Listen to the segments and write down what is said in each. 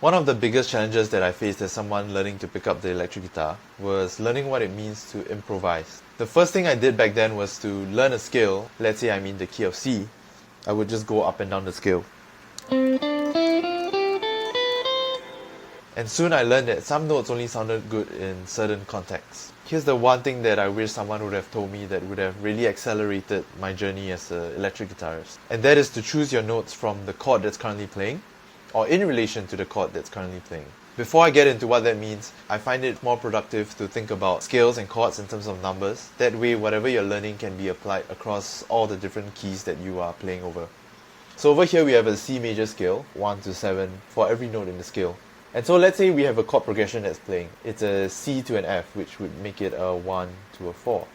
One of the biggest challenges that I faced as someone learning to pick up the electric guitar was learning what it means to improvise. The first thing I did back then was to learn a scale. Let's say I'm in the key of C. I would just go up and down the scale. And soon I learned that some notes only sounded good in certain contexts. Here's the one thing that I wish someone would have told me that would have really accelerated my journey as an electric guitarist. And that is to choose your notes from the chord that's currently playing, or in relation to the chord that's currently playing. Before I get into what that means, I find it more productive to think about scales and chords in terms of numbers. That way, whatever you're learning can be applied across all the different keys that you are playing over. So over here we have a C major scale, 1 to 7, for every note in the scale. And so let's say we have a chord progression that's playing. It's a C to an F, which would make it a 1 to a 4.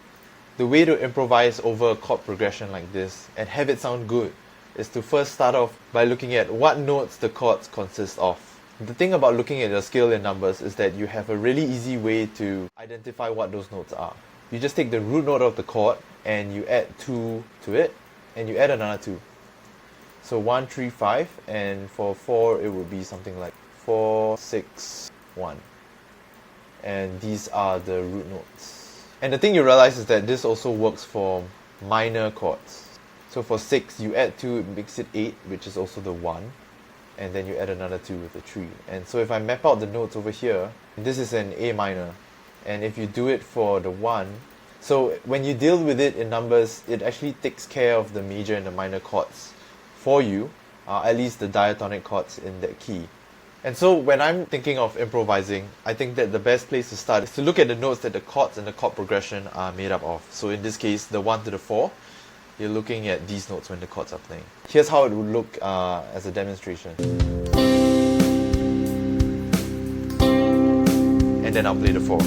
The way to improvise over a chord progression like this and have it sound good is to first start off by looking at what notes the chords consist of. The thing about looking at your scale in numbers is that you have a really easy way to identify what those notes are. You just take the root note of the chord and you add 2 to it, and you add another 2. So 1, 3, 5, and for 4 it would be something like 4, 6, 1. And these are the root notes. And the thing you realize is that this also works for minor chords. So for 6, you add 2, it makes it 8, which is also the 1. And then you add another 2 with the 3. And so if I map out the notes over here, this is an A minor. And if you do it for the 1, so when you deal with it in numbers, it actually takes care of the major and the minor chords for you, at least the diatonic chords in that key. And so when I'm thinking of improvising, I think that the best place to start is to look at the notes that the chords and the chord progression are made up of. So in this case, the 1 to the 4, you're looking at these notes when the chords are playing. Here's how it would look as a demonstration. And then I'll play the 4.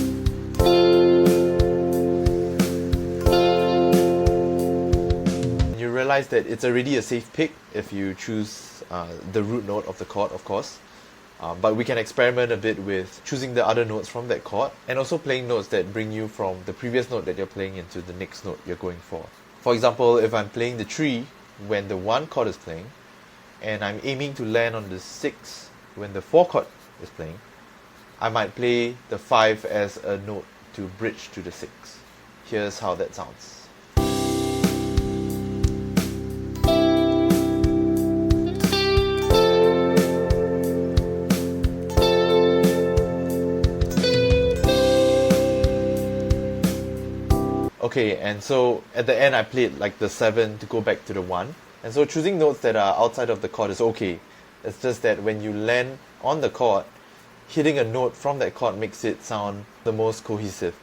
And you realize that it's already a safe pick if you choose the root note of the chord, of course. But we can experiment a bit with choosing the other notes from that chord and also playing notes that bring you from the previous note that you're playing into the next note you're going for. For example, if I'm playing the 3 when the 1 chord is playing, and I'm aiming to land on the 6 when the 4 chord is playing, I might play the 5 as a note to bridge to the 6. Here's how that sounds. Okay, and so at the end I played like the 7 to go back to the 1. And so choosing notes that are outside of the chord is okay. It's just that when you land on the chord, hitting a note from that chord makes it sound the most cohesive.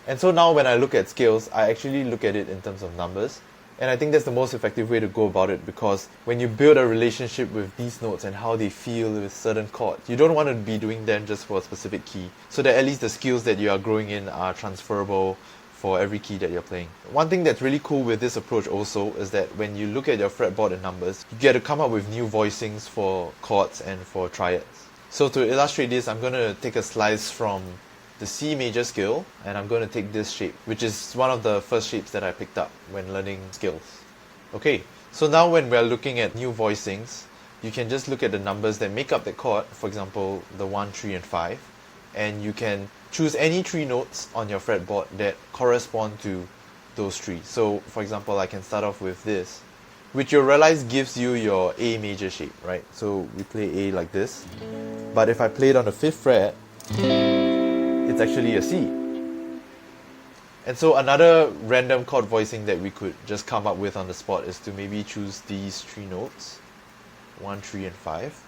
And so now when I look at scales, I actually look at it in terms of numbers. And I think that's the most effective way to go about it, because when you build a relationship with these notes and how they feel with certain chords, you don't want to be doing them just for a specific key, so that at least the skills that you are growing in are transferable for every key that you're playing. One thing that's really cool with this approach also is that when you look at your fretboard and numbers, you get to come up with new voicings for chords and for triads. So to illustrate this, I'm going to take a slice from the C major scale, and I'm going to take this shape, which is one of the first shapes that I picked up when learning scales. Okay, so now when we're looking at new voicings, you can just look at the numbers that make up the chord, for example, the 1, 3, and 5, and you can choose any 3 notes on your fretboard that correspond to those 3. So, for example, I can start off with this, which you'll realize gives you your A major shape, right? So we play A like this, but if I play it on the 5th fret, it's actually a C. And so another random chord voicing that we could just come up with on the spot is to maybe choose these 3 notes, 1, 3, and 5.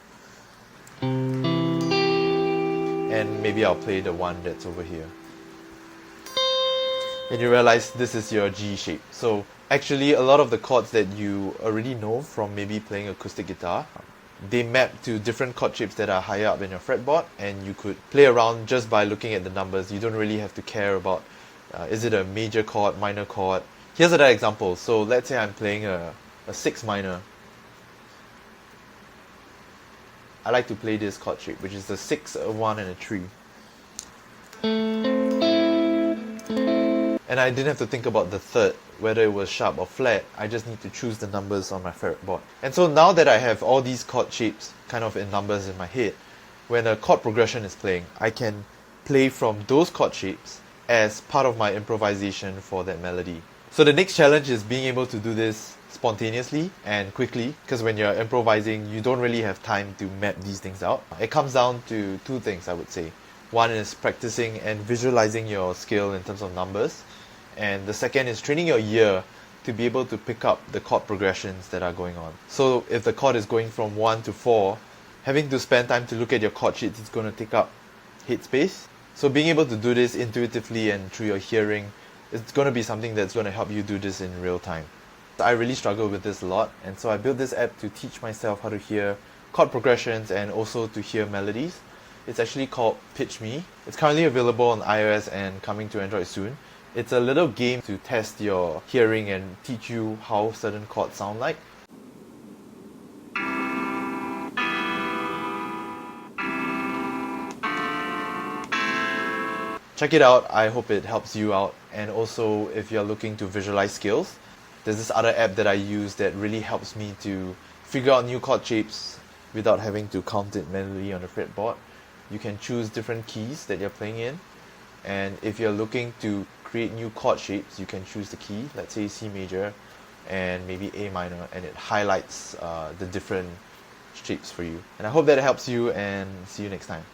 And maybe I'll play the one that's over here. And you realize this is your G shape. So actually a lot of the chords that you already know from maybe playing acoustic guitar, they map to different chord shapes that are higher up in your fretboard, and you could play around just by looking at the numbers. You don't really have to care about is it a major chord, minor chord. Here's another example. So let's say I'm playing a 6 minor. I like to play this chord shape, which is the 6, a 1, and a 3. And I didn't have to think about the third, whether it was sharp or flat. I just need to choose the numbers on my fretboard. And so now that I have all these chord shapes kind of in numbers in my head, when a chord progression is playing, I can play from those chord shapes as part of my improvisation for that melody. So the next challenge is being able to do this spontaneously and quickly, because when you're improvising, you don't really have time to map these things out. It comes down to two things, I would say. One is practicing and visualizing your skill in terms of numbers, and the second is training your ear to be able to pick up the chord progressions that are going on. So if the chord is going from 1 to 4, having to spend time to look at your chord sheets is going to take up headspace. So being able to do this intuitively and through your hearing is going to be something that's going to help you do this in real time. I really struggle with this a lot, and so I built this app to teach myself how to hear chord progressions and also to hear melodies. It's actually called PitchMe. It's currently available on iOS and coming to Android soon. It's a little game to test your hearing and teach you how certain chords sound like. Check it out, I hope it helps you out. And also, if you're looking to visualize skills, there's this other app that I use that really helps me to figure out new chord shapes without having to count it manually on the fretboard. You can choose different keys that you're playing in, and if you're looking to create new chord shapes, you can choose the key, let's say C major and maybe A minor, and it highlights the different shapes for you. And I hope that it helps you, and see you next time.